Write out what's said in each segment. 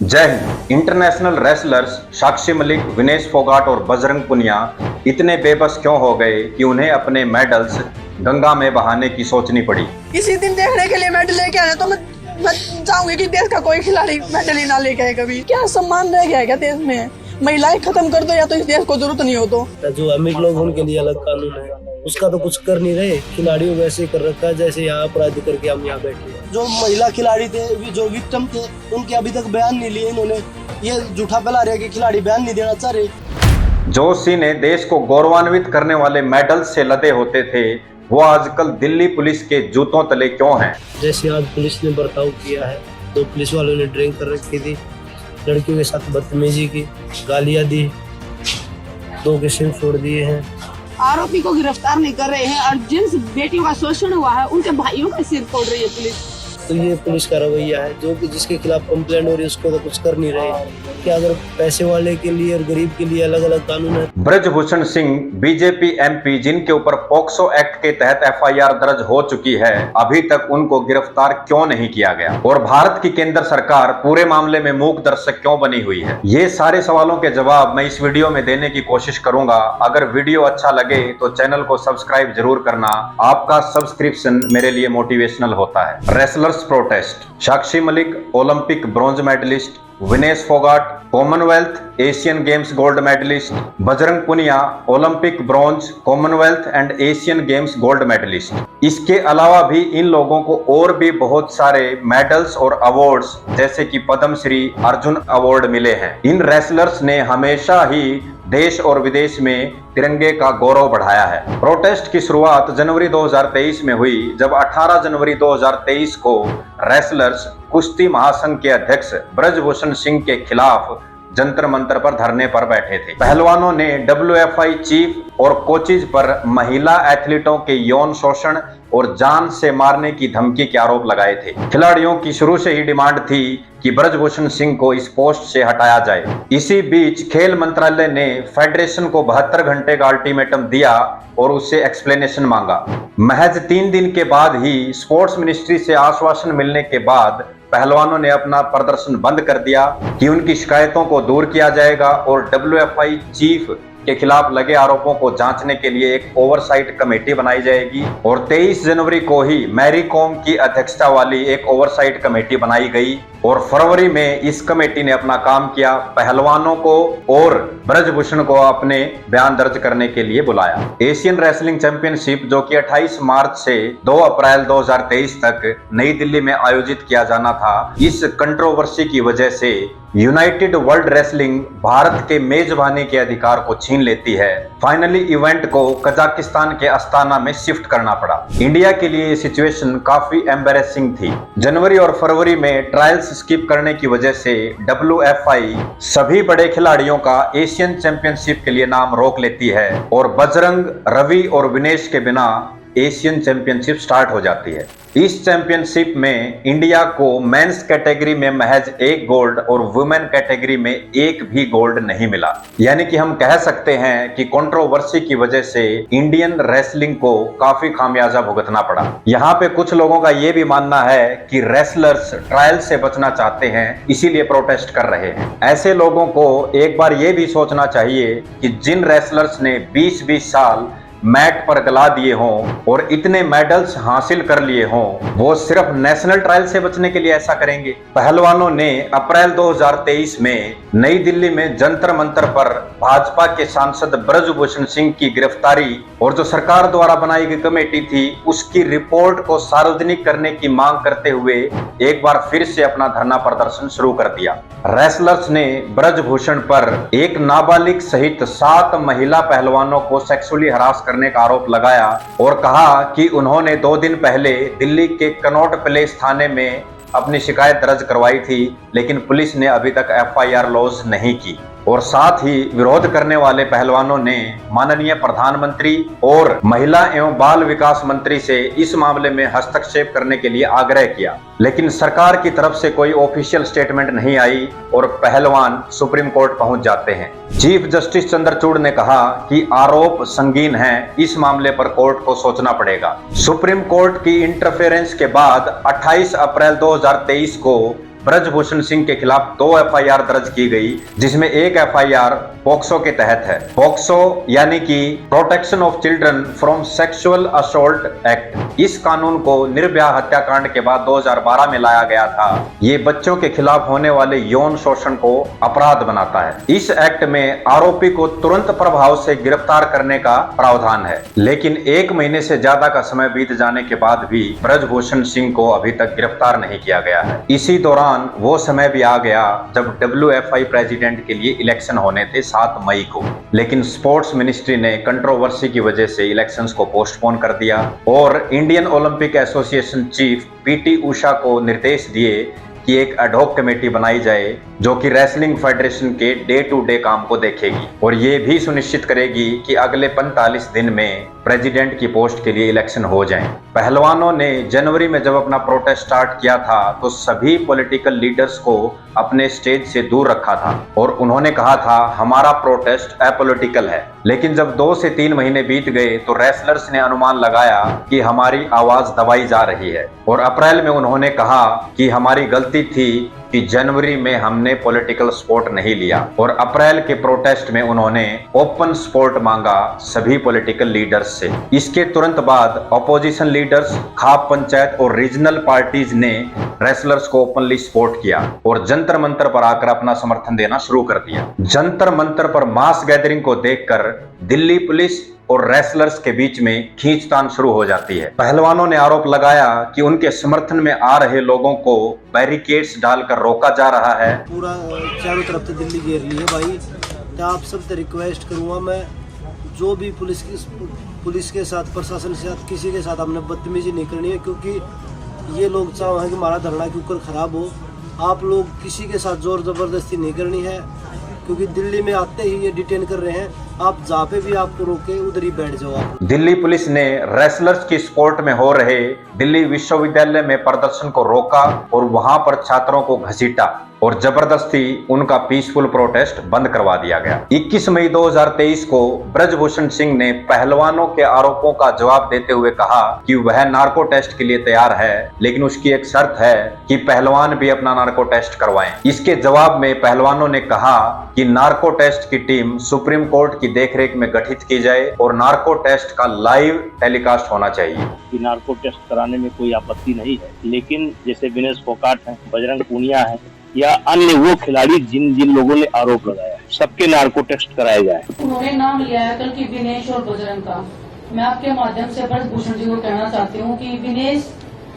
जय Hind. International wrestlers Sakshi Malik, Vinesh Phogat और बजरंग पुनिया इतने बेबस क्यों हो गए कि उन्हें अपने मेडल्स गंगा में बहाने की सोचनी पड़ी। इसी दिन देखने के लिए मेडल लेके आए तो मैं चाहूंगी कि देश का कोई खिलाड़ी मेडल ही ना लेके आए कभी। क्या सम्मान रह गया है क्या देश में? महिलाएं खत्म कर दो या तो इस देश को जरूरत नहीं हो तो। जो अमीर लोग उनके लिए अलग कानून है, उसका तो कुछ कर नहीं रहे। खिलाड़ियों वैसे कर रखा है जैसे यहाँ अपराध करके हम यहाँ बैठे हैं। जो महिला खिलाड़ी थे, जो विक्टिम थे, उनके अभी तक बयान नहीं लिए इन्होंने। ये झूठा फैला रहे कि खिलाड़ी बयान नहीं देना चाह रहे। जो सिन्हे देश को गौरवान्वित करने वाले मेडल से लदे होते थे, वो आजकल दिल्ली पुलिस के जूतों तले क्यों हैं? जैसे आज पुलिस ने बर्ताव किया है, तो पुलिस वालों ने ड्रिंक कर रखी थी, लड़कियों के साथ बदतमीजी की, गालियां दी, 2 के सिर छोड़ दिए हैं। आरोपी को गिरफ्तार नहीं कर रहे हैं और जिन बेटियों का शोषण हुआ है उनके भाइयों का सिर फोड़ रही है पुलिस। तो ये पुलिस का रवैया है। जो कि जिसके खिलाफ कंप्लेंट हो रही है उसको तो कुछ कर नहीं रहे। क्या अगर पैसे वाले के लिए और गरीब के लिए अलग अलग कानून है? ब्रजभूषण सिंह बीजेपी एमपी, जिनके ऊपर पॉक्सो एक्ट के तहत एफआईआर दर्ज हो चुकी है, अभी तक उनको गिरफ्तार क्यों नहीं किया गया? और भारत की केंद्र सरकार पूरे मामले में मूक दर्शक क्यों बनी हुई है? ये सारे सवालों के जवाब मैं इस वीडियो में देने की कोशिश करूंगा। अगर वीडियो अच्छा लगे तो चैनल को सब्सक्राइब जरूर करना। आपका सब्सक्रिप्शन मेरे लिए मोटिवेशनल होता है। Wrestlers protest. Sakshi Malik Olympic bronze medallist, Vinesh Phogat Commonwealth Asian Games gold medallist, Bajrang Punia Olympic bronze, Commonwealth and Asian Games gold medallist. इसके अलावा भी इन लोगों को और भी बहुत सारे मेडल्स और अवार्ड्स जैसे कि पद्मश्री, अर्जुन अवार्ड मिले हैं। इन रेसलर्स ने हमेशा ही देश और विदेश में तिरंगे का गौरव बढ़ाया है। प्रोटेस्ट की शुरुआत जनवरी 2023 में हुई, जब 18 जनवरी 2023 को रेसलर्स कुश्ती महासंघ के अध्यक्ष ब्रजभूषण सिंह के खिलाफ जंतर मंतर पर धरने पर बैठे थे। पहलवानों ने डब्ल्यूएफआई चीफ और कोचेज पर महिला एथलीटों के यौन शोषण और जान से मारने की धमकी के आरोप लगाए थे। खिलाड़ियों की शुरू से ही डिमांड थी कि ब्रजभूषण सिंह को इस पोस्ट से हटाया जाए। इसी बीच खेल मंत्रालय ने फेडरेशन को 72 घंटे का अल्टीमेटम दिया और उससे एक्सप्लेनेशन मांगा। महज 3 दिन के बाद ही स्पोर्ट्स मिनिस्ट्री से आश्वासन मिलने के बाद पहलवानों ने अपना प्रदर्शन बंद कर दिया कि उनकी शिकायतों को दूर किया जाएगा और डब्ल्यूएफआई चीफ के खिलाफ लगे आरोपों को जांचने के लिए एक ओवरसाइट कमेटी बनाई जाएगी। और 23 जनवरी को ही मैरी कॉम की अध्यक्षता वाली एक ओवरसाइट कमेटी बनाई गई और फरवरी में इस कमेटी ने अपना काम किया। पहलवानों को और ब्रजभूषण को अपने बयान दर्ज करने के लिए बुलाया। एशियन रेसलिंग चैंपियनशिप, जो कि 28 मार्च से 2 अप्रैल 2023 तक नई दिल्ली में आयोजित किया जाना था, इस कंट्रोवर्सी की वजह से यूनाइटेड वर्ल्ड रेसलिंग भारत के मेजबानी के अधिकार को छीन लेती है। फाइनली इवेंट को कजाकिस्तान के अस्ताना में शिफ्ट करना पड़ा। इंडिया के लिए ये सिचुएशन काफी एम्बैरेसिंग थी। जनवरी और फरवरी में ट्रायल्स स्किप करने की वजह से डब्ल्यूएफआई सभी बड़े खिलाड़ियों का एशियन चैंपियनशिप के लिए नाम रोक लेती है और बजरंग, रवि और विनेश के बिना एशियन चैंपियनशिप स्टार्ट हो जाती है। इस चैंपियनशिप में इंडिया को मेंस कैटेगरी में महज 1 गोल्ड और वुमेन कैटेगरी में 1 भी गोल्ड नहीं मिला। यानी कि हम कह सकते हैं कि कंट्रोवर्सी की वजह से इंडियन रेसलिंग को काफी खामियाजा भुगतना पड़ा। यहाँ पे कुछ लोगों का ये भी मानना है कि रेसलर्स ट्रायल से बचना चाहते हैं, इसीलिए प्रोटेस्ट कर रहे हैं। ऐसे लोगों को एक बार ये भी सोचना चाहिए कि जिन रेसलर्स ने 20-20 साल मैट पर गला दिए हों और इतने मेडल्स हासिल कर लिए हों, वो सिर्फ नेशनल ट्रायल से बचने के लिए ऐसा करेंगे? पहलवानों ने अप्रैल 2023 में नई दिल्ली में जंतर मंतर पर भाजपा के सांसद ब्रजभूषण सिंह की गिरफ्तारी और जो सरकार द्वारा बनाई गई कमेटी थी उसकी रिपोर्ट को सार्वजनिक करने की मांग करते हुए एक बार फिर से अपना धरना प्रदर्शन शुरू कर दिया। रेसलर्स ने ब्रजभूषण पर एक नाबालिग सहित 7 महिला पहलवानों को सेक्सुअली हरास करने का आरोप लगाया और कहा कि उन्होंने 2 दिन पहले दिल्ली के कनॉट प्लेस थाने में अपनी शिकायत दर्ज करवाई थी, लेकिन पुलिस ने अभी तक एफआईआर लॉन्च नहीं की। और साथ ही विरोध करने वाले पहलवानों ने माननीय प्रधानमंत्री और महिला एवं बाल विकास मंत्री से इस मामले में हस्तक्षेप करने के लिए आग्रह किया, लेकिन सरकार की तरफ से कोई ऑफिशियल स्टेटमेंट नहीं आई और पहलवान सुप्रीम कोर्ट पहुंच जाते हैं। चीफ जस्टिस चंद्रचूड़ ने कहा कि आरोप संगीन हैं, इस मामले पर कोर्ट को सोचना पड़ेगा। सुप्रीम कोर्ट की इंटरफेरेंस के बाद 28 अप्रैल 2023 को ब्रजभूषण सिंह के खिलाफ 2 एफआईआर दर्ज की गई, जिसमें एक एफआईआर पॉक्सो के तहत है। पॉक्सो यानी कि protection of children from sexual assault act. इस कानून को निर्भया हत्याकांड के बाद 2012 में लाया गया था। ये बच्चों के खिलाफ होने वाले यौन शोषण को अपराध बनाता है। इस एक्ट में आरोपी को तुरंत प्रभाव से गिरफ्तार करने का प्रावधान है, लेकिन 1 महीने से ज्यादा का समय बीत जाने के बाद भी ब्रजभूषण सिंह को अभी तक गिरफ्तार नहीं किया गया है। इसी दौरान वो समय भी आ गया जब WFI प्रेसिडेंट के लिए इलेक्शन होने थे 7 मई को, लेकिन स्पोर्ट्स मिनिस्ट्री ने कंट्रोवर्सी की वजह से इलेक्शंस को पोस्टपोन कर दिया और Indian Olympic association chief PT Usha को निर्देश दिए कि एक एडहॉक कमेटी बनाई जाए जो कि रेसलिंग फेडरेशन के डे टू डे काम को देखेगी और ये भी सुनिश्चित करेगी कि अगले 45 दिन में प्रेसिडेंट की पोस्ट के लिए इलेक्शन हो जाएं। पहलवानों ने जनवरी में जब अपना प्रोटेस्ट स्टार्ट किया था तो सभी पॉलिटिकल लीडर्स को अपने स्टेज से दूर रखा था और उन्होंने कहा था हमारा प्रोटेस्ट अपॉलिटिकल है। लेकिन जब 2 से 3 महीने बीत गए तो रेसलर्स ने अनुमान लगाया कि हमारी आवाज दबाई जा रही है और अप्रैल में उन्होंने कहा कि हमारी गलती थी कि जनवरी में हमने पॉलिटिकल सपोर्ट नहीं लिया और अप्रैल के प्रोटेस्ट में उन्होंने ओपन सपोर्ट मांगा सभी पॉलिटिकल लीडर्स से। इसके तुरंत बाद अपोजिशन लीडर्स, खाप पंचायत और रीजनल पार्टीज ने रेसलर्स को ओपनली सपोर्ट किया और जंतर मंतर पर आकर अपना समर्थन देना शुरू कर दिया। जंतर मंतर पर मास गैदरिंग को देखकर दिल्ली पुलिस और रेसलर्स के बीच में खींचतान शुरू हो जाती है। पहलवानों ने आरोप लगाया कि उनके समर्थन में आ रहे लोगों को बैरिकेड्स डालकर रोका जा रहा है। पूरा चारों तरफ से दिल्ली घेर ली है भाई। तो आप सबसे रिक्वेस्ट करूंगा मैं, जो भी पुलिस के साथ, प्रशासन के साथ, किसी के साथ हमने बदतमीजी नहीं करनी है, क्योंकि ये लोग चाहे कि हमारा धरना के ऊपर खराब हो। आप लोग किसी के साथ जोर जबरदस्ती नहीं करनी है, क्योंकि दिल्ली में आते ही ये डिटेन कर रहे हैं। आप जहाँ पे भी आपको रोके उधर ही बैठ जाओ आप। दिल्ली पुलिस ने रेसलर्स की सपोर्ट में हो रहे दिल्ली विश्वविद्यालय में प्रदर्शन को रोका और वहां पर छात्रों को घसीटा और जबरदस्ती उनका पीसफुल प्रोटेस्ट बंद करवा दिया गया। 21 मई 2023 को ब्रजभूषण सिंह ने पहलवानों के आरोपों का जवाब देते हुए कहा कि वह नार्को टेस्ट के लिए तैयार है, लेकिन उसकी एक शर्त है कि पहलवान भी अपना नार्को टेस्ट करवाएं। इसके जवाब में पहलवानों ने कहा कि नार्को टेस्ट की टीम सुप्रीम कोर्ट की देखरेख में गठित की जाए और नार्को टेस्ट का लाइव टेलीकास्ट होना चाहिए। कि नार्को टेस्ट कराने में कोई आपत्ति नहीं है, लेकिन जैसे विनेश फोगाट है, बजरंग पूनिया है या अन्य वो खिलाड़ी जिन लोगों ने आरोप लगाया, सबके नार्को टेस्ट कराए जाए। उन्होंने नाम लिया है कल की विनेश और बजरंग का। मैं आपके माध्यम से ब्रजभूषण जी को कहना चाहती हूँ कि विनेश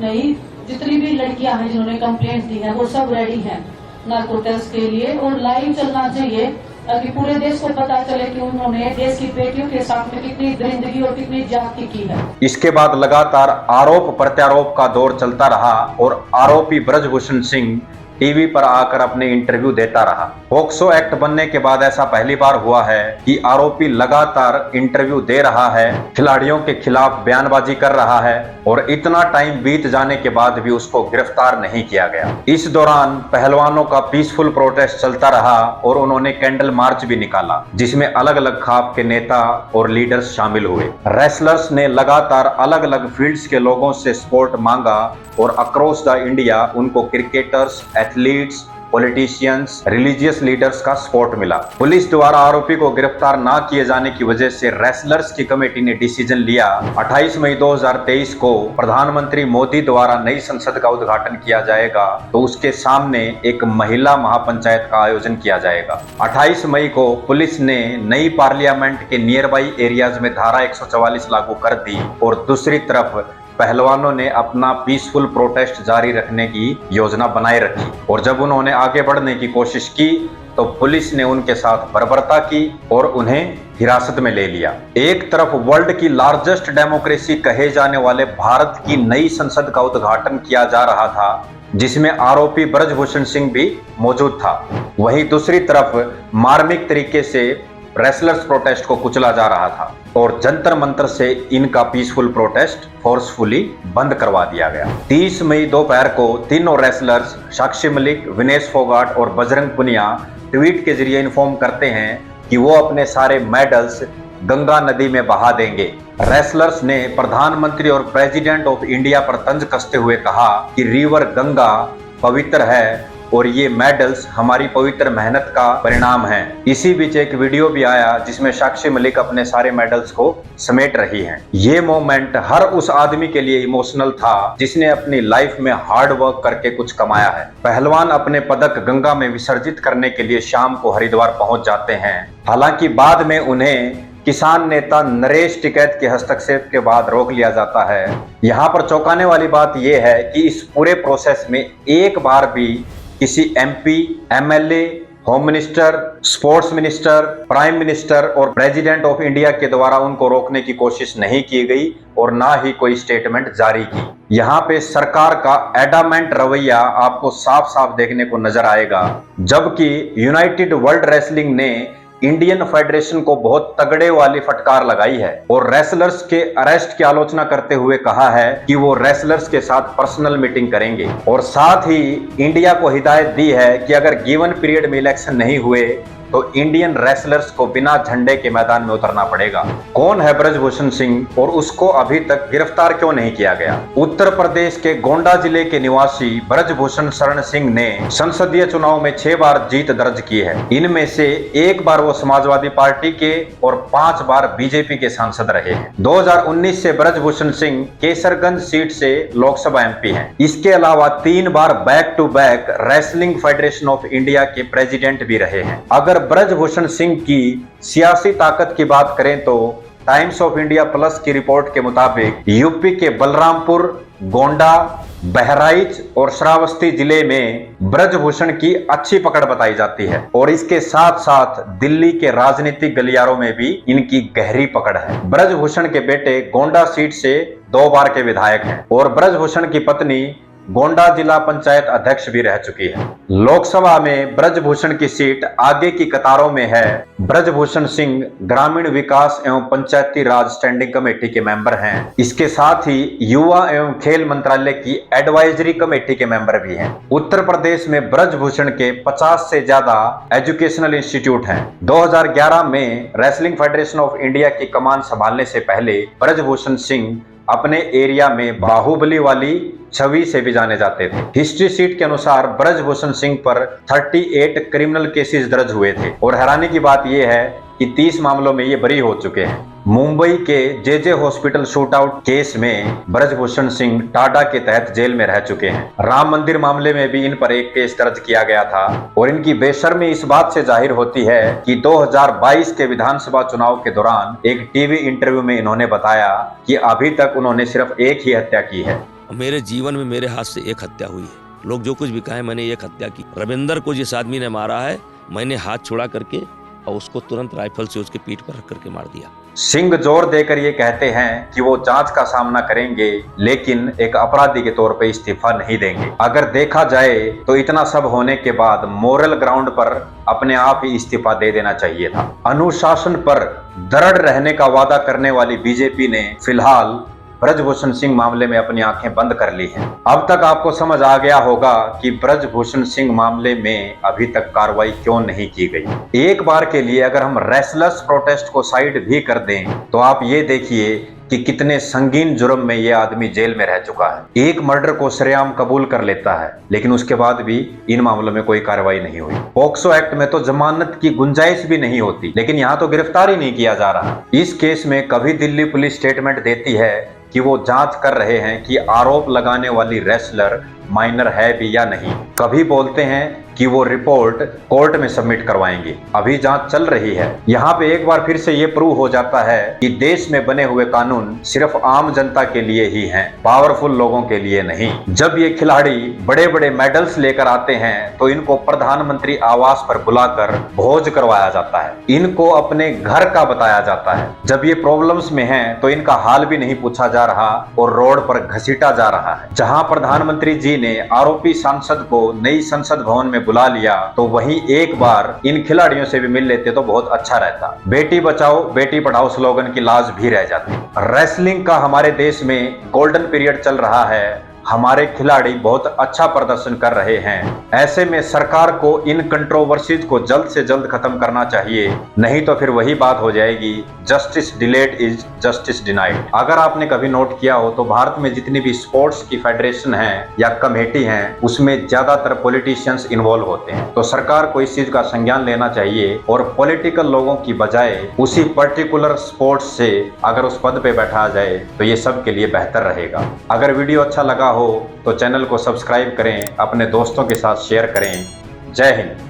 नहीं, जितनी भी लड़कियां हैं जिन्होंने कंप्लेंट दी है वो सब रेडी हैं नार्को टेस्ट के लिए और लाइव चलना चाहिए ताकि पूरे देश को पता चले कि उन्होंने देश की बेटियों के साथ में कितनी दरिंदगी और कितनी ज्यादती की है। इसके बाद लगातार आरोप प्रत्यारोप का दौर चलता रहा और आरोपी ब्रजभूषण सिंह टीवी पर आकर अपने इंटरव्यू देता रहा। पॉक्सो एक्ट बनने के बाद ऐसा पहली बार हुआ है कि आरोपी लगातार इंटरव्यू दे रहा है, खिलाड़ियों के खिलाफ बयानबाजी कर रहा है और इतना टाइम बीत जाने के बाद भी उसको गिरफ्तार नहीं किया गया। इस दौरान पहलवानों का पीसफुल प्रोटेस्ट चलता रहा और उन्होंने कैंडल मार्च भी निकाला, जिसमें अलग अलग खाप के नेता और लीडर्स शामिल हुए। रेसलर्स ने लगातार अलग अलग फील्ड्स के लोगों से सपोर्ट मांगा और अक्रॉस द इंडिया उनको cricketers, athletes, politicians, religious leaders का सपोर्ट मिला। पुलिस द्वारा आरोपी को गिरफ्तार न किए जाने की वजह से रेसलर्स की कमेटी ने डिसीजन लिया 28 मई 2023 को प्रधानमंत्री मोदी द्वारा नई संसद का उद्घाटन किया जाएगा, तो उसके सामने एक महिला महापंचायत का आयोजन किया जाएगा। 28 मई को पुलिस ने नई पार्लियामेंट के नियर बाई एरियाज में धारा 144 लागू कर दी और दूसरी तरफ पहलवानों ने अपना पीसफुल प्रोटेस्ट जारी रखने की योजना बनाए रखी और जब उन्होंने आगे बढ़ने की कोशिश की तो पुलिस ने उनके साथ बर्बरता की और उन्हें हिरासत में ले लिया। एक तरफ वर्ल्ड की लार्जेस्ट डेमोक्रेसी कहे जाने वाले भारत की नई संसद का उद्घाटन किया जा रहा था, जिसमें आरोपी ब्रजभूषण सिंह भी मौजूद था, वहीं दूसरी तरफ मार्मिक तरीके से रेसलर्स प्रोटेस्ट को कुचला जा रहा था और जंतर मंतर से इनका पीसफुल प्रोटेस्ट फोर्सफुली बंद करवा दिया गया। 30 मई दोपहर को तीनों रेसलर्स साक्षी मलिक, विनेश फोगाट और बजरंग पुनिया ट्वीट के जरिए इन्फॉर्म करते हैं कि वो अपने सारे मेडल्स गंगा नदी में बहा देंगे। रेसलर्स ने प्रधानमंत्री और प्रेसिडेंट ऑफ इंडिया पर तंज कसते हुए कहा कि रिवर गंगा पवित्र है और ये मेडल्स हमारी पवित्र मेहनत का परिणाम हैं। इसी बीच एक वीडियो भी आया जिसमें साक्षी मलिक अपने सारे मेडल्स को समेट रही हैं। ये मोमेंट हर उस आदमी के लिए इमोशनल था जिसने अपनी लाइफ में हार्ड वर्क करके कुछ कमाया है। पहलवान अपने पदक गंगा में विसर्जित करने के लिए शाम को हरिद्वार पहुंच जाते हैं। हालांकि बाद में उन्हें किसान नेता नरेश टिकैत के हस्तक्षेप के बाद रोक लिया जाता है। यहाँ पर चौंकाने वाली बात यह है कि इस पूरे प्रोसेस में एक बार भी किसी MP, MLA, home minister, sports minister, prime minister और प्रेसिडेंट ऑफ इंडिया के द्वारा उनको रोकने की कोशिश नहीं की गई और ना ही कोई स्टेटमेंट जारी की। यहाँ पे सरकार का एडामेंट रवैया आपको साफ साफ देखने को नजर आएगा। जबकि यूनाइटेड वर्ल्ड रेसलिंग ने इंडियन फेडरेशन को बहुत तगड़े वाली फटकार लगाई है और रेसलर्स के अरेस्ट की आलोचना करते हुए कहा है कि वो रेसलर्स के साथ पर्सनल मीटिंग करेंगे और साथ ही इंडिया को हिदायत दी है कि अगर गिवन पीरियड में इलेक्शन नहीं हुए तो इंडियन रेसलर्स को बिना झंडे के मैदान में उतरना पड़ेगा। कौन है ब्रजभूषण सिंह और उसको अभी तक गिरफ्तार क्यों नहीं किया गया? उत्तर प्रदेश के गोंडा जिले के निवासी ब्रजभूषण शरण सिंह ने संसदीय चुनाव में 6 बार जीत दर्ज की है। इनमें से 1 बार वो समाजवादी पार्टी के और 5 बार बीजेपी के सांसद रहे हैं। 2019 से ब्रजभूषण सिंह केसरगंज सीट से लोकसभा MP हैं। इसके अलावा 3 बार back to back wrestling federation of India के प्रेसिडेंट भी रहे हैं। अगर ब्रजभूषण सिंह की सियासी ताकत की बात करें तो टाइम्स ऑफ इंडिया प्लस की रिपोर्ट के मुताबिक यूपी के बलरामपुर, गोंडा, बहराइच और श्रावस्ती जिले में ब्रजभूषण की अच्छी पकड़ बताई जाती है और इसके साथ साथ दिल्ली के राजनीतिक गलियारों में भी इनकी गहरी पकड़ है। ब्रजभूषण के बेटे गोंडा सीट से 2 बार के विधायक हैं और ब्रजभूषण की पत्नी गोंडा जिला पंचायत अध्यक्ष भी रह चुकी है। लोकसभा में ब्रजभूषण की सीट आगे की कतारों में है। ब्रजभूषण सिंह ग्रामीण विकास एवं पंचायती राज स्टैंडिंग कमेटी के मेंबर हैं। इसके साथ ही युवा एवं खेल मंत्रालय की एडवाइजरी कमेटी के मेंबर भी हैं। उत्तर प्रदेश में ब्रजभूषण के 50 से ज्यादा एजुकेशनल इंस्टीट्यूट हैं। 2011 में रेसलिंग फेडरेशन ऑफ इंडिया की कमान संभालने से पहले ब्रजभूषण सिंह अपने एरिया में बाहुबली वाली छवि से भी जाने जाते थे। हिस्ट्री सीट के अनुसार ब्रजभूषण सिंह पर 38 क्रिमिनल केसेस दर्ज हुए थे और हैरानी की बात यह है कि 30 मामलों में ये बरी हो चुके हैं। मुंबई के JJ हॉस्पिटल शूटआउट केस में ब्रजभूषण सिंह टाडा के तहत जेल में रह चुके हैं। राम मंदिर मामले में भी इन पर एक केस दर्ज किया गया था और इनकी बेशर्मी इस बात से जाहिर होती है कि 2022 के विधानसभा चुनाव के दौरान एक टीवी इंटरव्यू में इन्होंने बताया कि अभी तक उन्होंने सिर्फ एक ही हत्या की है। मेरे जीवन में मेरे हाथ से एक हत्या हुई है। लोग जो कुछ भी कहें, मैंने एक हत्या की। रविंदर को जिस आदमी ने मारा है, मैंने हाथ छुड़ा करके और उसको तुरंत राइफल से उसके पीठ पर रख करके मार दिया। सिंह जोर देकर ये कहते हैं कि वो जांच का सामना करेंगे लेकिन एक अपराधी के तौर पे इस्तीफा नहीं देंगे। अगर देखा जाए तो इतना सब होने के बाद मोरल ग्राउंड पर अपने आप ही इस्तीफा दे देना चाहिए था। अनुशासन पर दृढ़ रहने का वादा करने वाली बीजेपी ने फिलहाल ब्रजभूषण सिंह मामले में अपनी आंखें बंद कर ली हैं। अब तक आपको समझ आ गया होगा कि ब्रजभूषण सिंह मामले में अभी तक कार्रवाई क्यों नहीं की गई। एक बार के लिए अगर हम रेसलर्स प्रोटेस्ट को साइड भी कर दें तो आप ये देखिए कि कितने संगीन जुर्म में ये आदमी जेल में रह चुका है। एक मर्डर को सरेआम कबूल कर लेता है लेकिन उसके बाद भी इन मामलों में कोई कार्रवाई नहीं हुई। पॉक्सो एक्ट में तो जमानत की गुंजाइश भी नहीं होती, लेकिन यहाँ तो गिरफ्तार ही नहीं किया जा रहा। इस केस में कभी दिल्ली पुलिस स्टेटमेंट देती है कि वो जांच कर रहे हैं कि आरोप लगाने वाली रेसलर माइनर है भी या नहीं, कभी बोलते हैं कि वो रिपोर्ट कोर्ट में सबमिट करवाएंगे। अभी जांच चल रही है। यहाँ पे एक बार फिर से ये प्रूव हो जाता है कि देश में बने हुए कानून सिर्फ आम जनता के लिए ही हैं, पावरफुल लोगों के लिए नहीं। जब ये खिलाड़ी बड़े बड़े मेडल्स लेकर आते हैं तो इनको प्रधानमंत्री आवास पर बुलाकर भोज करवाया जाता है, इनको अपने घर का बताया जाता है। जब ये प्रॉब्लम्स में हैं तो इनका हाल भी नहीं पूछा जा रहा और रोड पर घसीटा जा रहा है। जहाँ प्रधानमंत्री जी ने आरोपी सांसद को नई संसद भवन में बुला लिया तो वहीं एक बार इन खिलाड़ियों से भी मिल लेते तो बहुत अच्छा रहता। बेटी बचाओ बेटी पढ़ाओ स्लोगन की लाज भी रह जाती। रेसलिंग का हमारे देश में गोल्डन पीरियड चल रहा है। हमारे खिलाड़ी बहुत अच्छा प्रदर्शन कर रहे हैं। ऐसे में सरकार को इन कंट्रोवर्सीज को जल्द से जल्द खत्म करना चाहिए, नहीं तो फिर वही बात हो जाएगी, justice delayed is justice denied. अगर आपने कभी नोट किया हो तो भारत में जितनी भी स्पोर्ट्स की फेडरेशन है या कमेटी है, उसमें ज्यादातर पॉलिटिशियंस इन्वॉल्व होते हैं। तो सरकार को इस चीज का संज्ञान लेना चाहिए और पॉलिटिकल लोगों की बजाय उसी पर्टिकुलर स्पोर्ट्स से अगर उस पद पे बैठा जाए तो ये सबके लिए बेहतर रहेगा। अगर वीडियो अच्छा लगा हो तो चैनल को सब्सक्राइब करें, अपने दोस्तों के साथ शेयर करें। जय हिंद।